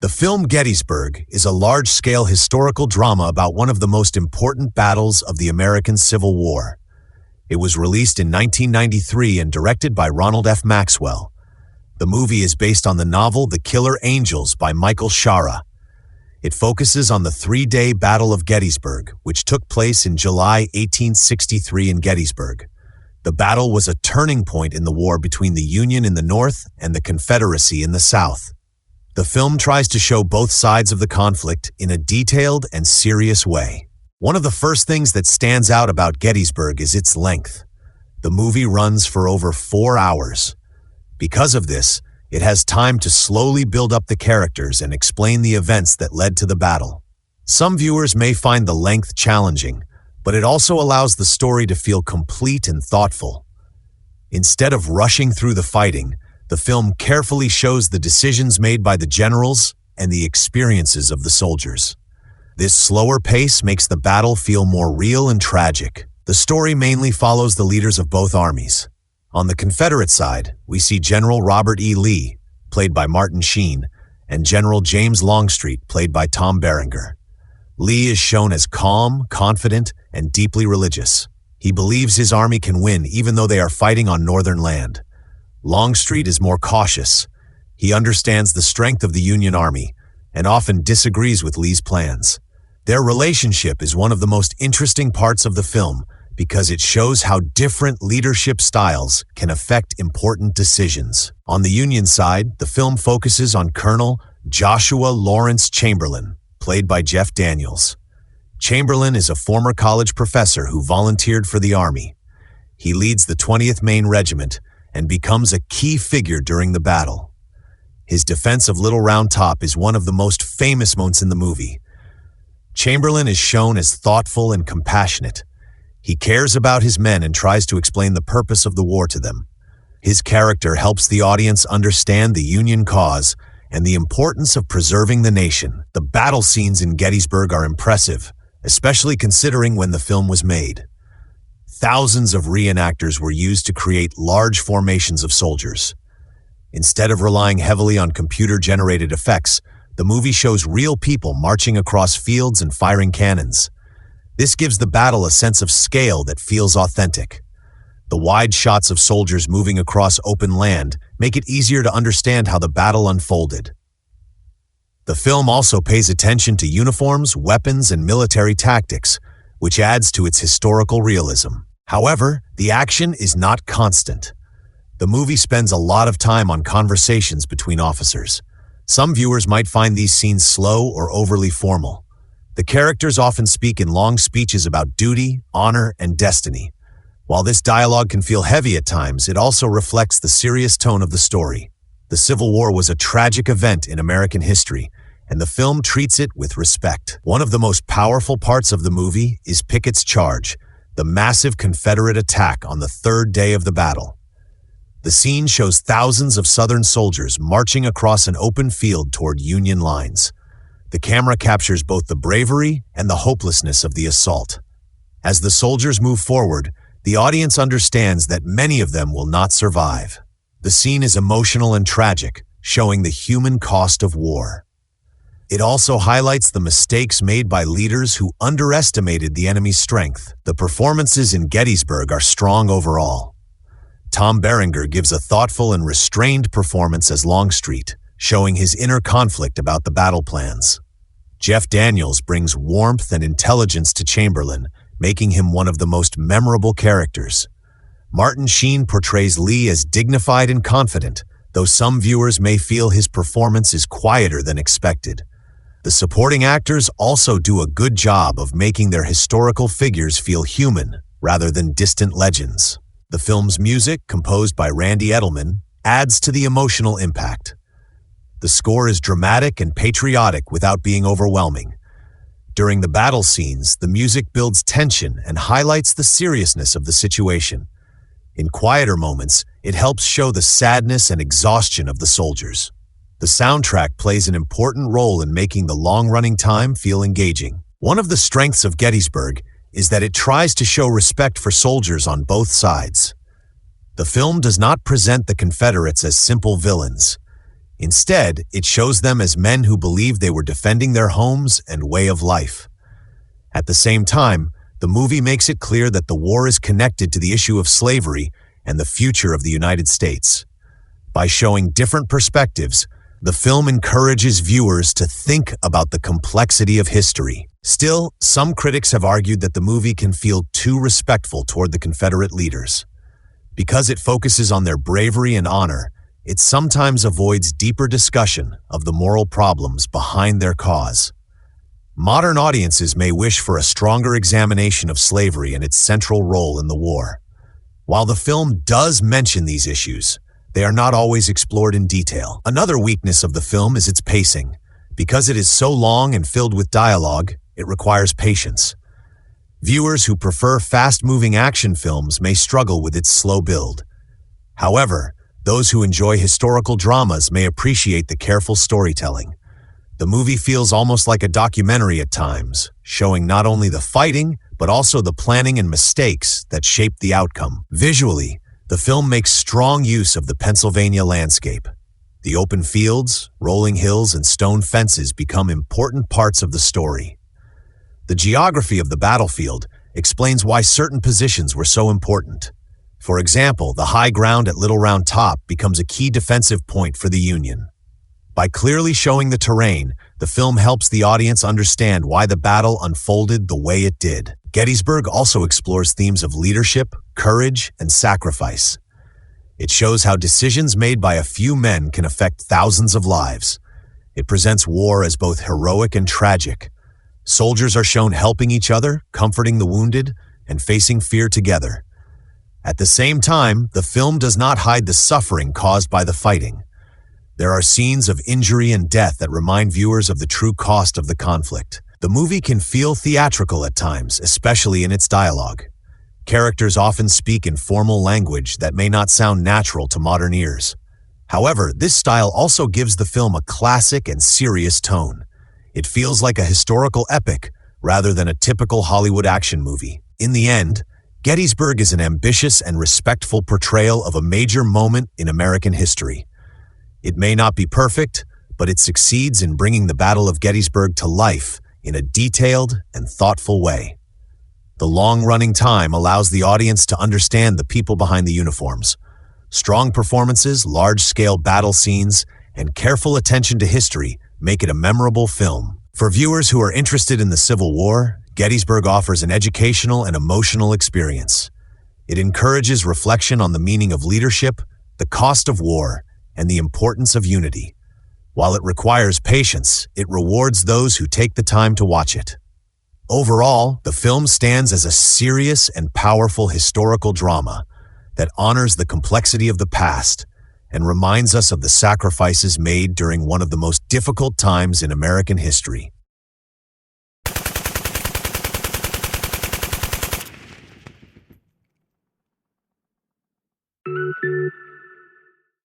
The film Gettysburg is a large-scale historical drama about one of the most important battles of the American Civil War. It was released in 1993 and directed by Ronald F. Maxwell. The movie is based on the novel The Killer Angels by Michael Shara. It focuses on the three-day Battle of Gettysburg, which took place in July 1863 in Gettysburg. The battle was a turning point in the war between the Union in the North and the Confederacy in the South. The film tries to show both sides of the conflict in a detailed and serious way. One of the first things that stands out about Gettysburg is its length. The movie runs for over 4 hours. Because of this, it has time to slowly build up the characters and explain the events that led to the battle. Some viewers may find the length challenging, but it also allows the story to feel complete and thoughtful. Instead of rushing through the fighting, the film carefully shows the decisions made by the generals and the experiences of the soldiers. This slower pace makes the battle feel more real and tragic. The story mainly follows the leaders of both armies. On the Confederate side, we see General Robert E. Lee, played by Martin Sheen, and General James Longstreet, played by Tom Berenger. Lee is shown as calm, confident, and deeply religious. He believes his army can win even though they are fighting on northern land. Longstreet is more cautious. He understands the strength of the Union Army and often disagrees with Lee's plans. Their relationship is one of the most interesting parts of the film because it shows how different leadership styles can affect important decisions. On the Union side, the film focuses on Colonel Joshua Lawrence Chamberlain, played by Jeff Daniels. Chamberlain is a former college professor who volunteered for the Army. He leads the 20th Maine Regiment and becomes a key figure during the battle. His defense of Little Round Top is one of the most famous moments in the movie. Chamberlain is shown as thoughtful and compassionate. He cares about his men and tries to explain the purpose of the war to them. His character helps the audience understand the Union cause and the importance of preserving the nation. The battle scenes in Gettysburg are impressive, especially considering when the film was made. Thousands of reenactors were used to create large formations of soldiers. Instead of relying heavily on computer-generated effects, the movie shows real people marching across fields and firing cannons. This gives the battle a sense of scale that feels authentic. The wide shots of soldiers moving across open land make it easier to understand how the battle unfolded. The film also pays attention to uniforms, weapons, and military tactics, which adds to its historical realism. However, the action is not constant. The movie spends a lot of time on conversations between officers. Some viewers might find these scenes slow or overly formal. The characters often speak in long speeches about duty, honor, and destiny. While this dialogue can feel heavy at times, it also reflects the serious tone of the story. The Civil War was a tragic event in American history, and the film treats it with respect. One of the most powerful parts of the movie is Pickett's charge, the massive Confederate attack on the third day of the battle. The scene shows thousands of Southern soldiers marching across an open field toward Union lines. The camera captures both the bravery and the hopelessness of the assault. As the soldiers move forward, the audience understands that many of them will not survive. The scene is emotional and tragic, showing the human cost of war. It also highlights the mistakes made by leaders who underestimated the enemy's strength. The performances in Gettysburg are strong overall. Tom Berenger gives a thoughtful and restrained performance as Longstreet, showing his inner conflict about the battle plans. Jeff Daniels brings warmth and intelligence to Chamberlain, making him one of the most memorable characters. Martin Sheen portrays Lee as dignified and confident, though some viewers may feel his performance is quieter than expected. The supporting actors also do a good job of making their historical figures feel human rather than distant legends. The film's music, composed by Randy Edelman, adds to the emotional impact. The score is dramatic and patriotic without being overwhelming. During the battle scenes, the music builds tension and highlights the seriousness of the situation. In quieter moments, it helps show the sadness and exhaustion of the soldiers. The soundtrack plays an important role in making the long-running time feel engaging. One of the strengths of Gettysburg is that it tries to show respect for soldiers on both sides. The film does not present the Confederates as simple villains. Instead, it shows them as men who believed they were defending their homes and way of life. At the same time, the movie makes it clear that the war is connected to the issue of slavery and the future of the United States. By showing different perspectives, the film encourages viewers to think about the complexity of history. Still, some critics have argued that the movie can feel too respectful toward the Confederate leaders. Because it focuses on their bravery and honor, it sometimes avoids deeper discussion of the moral problems behind their cause. Modern audiences may wish for a stronger examination of slavery and its central role in the war. While the film does mention these issues, they are not always explored in detail. Another weakness of the film is its pacing. Because it is so long and filled with dialogue, it requires patience. Viewers who prefer fast-moving action films may struggle with its slow build. However, those who enjoy historical dramas may appreciate the careful storytelling. The movie feels almost like a documentary at times, showing not only the fighting, but also the planning and mistakes that shaped the outcome. Visually, the film makes strong use of the Pennsylvania landscape. The open fields, rolling hills, and stone fences become important parts of the story. The geography of the battlefield explains why certain positions were so important. For example, the high ground at Little Round Top becomes a key defensive point for the Union. By clearly showing the terrain, the film helps the audience understand why the battle unfolded the way it did. Gettysburg also explores themes of leadership, courage, and sacrifice. It shows how decisions made by a few men can affect thousands of lives. It presents war as both heroic and tragic. Soldiers are shown helping each other, comforting the wounded, and facing fear together. At the same time, the film does not hide the suffering caused by the fighting. There are scenes of injury and death that remind viewers of the true cost of the conflict. The movie can feel theatrical at times, especially in its dialogue. Characters often speak in formal language that may not sound natural to modern ears. However, this style also gives the film a classic and serious tone. It feels like a historical epic rather than a typical Hollywood action movie. In the end, Gettysburg is an ambitious and respectful portrayal of a major moment in American history. It may not be perfect, but it succeeds in bringing the Battle of Gettysburg to life in a detailed and thoughtful way. The long-running time allows the audience to understand the people behind the uniforms. Strong performances, large-scale battle scenes, and careful attention to history make it a memorable film. For viewers who are interested in the Civil War, Gettysburg offers an educational and emotional experience. It encourages reflection on the meaning of leadership, the cost of war, and the importance of unity. While it requires patience, it rewards those who take the time to watch it. Overall, the film stands as a serious and powerful historical drama that honors the complexity of the past and reminds us of the sacrifices made during one of the most difficult times in American history.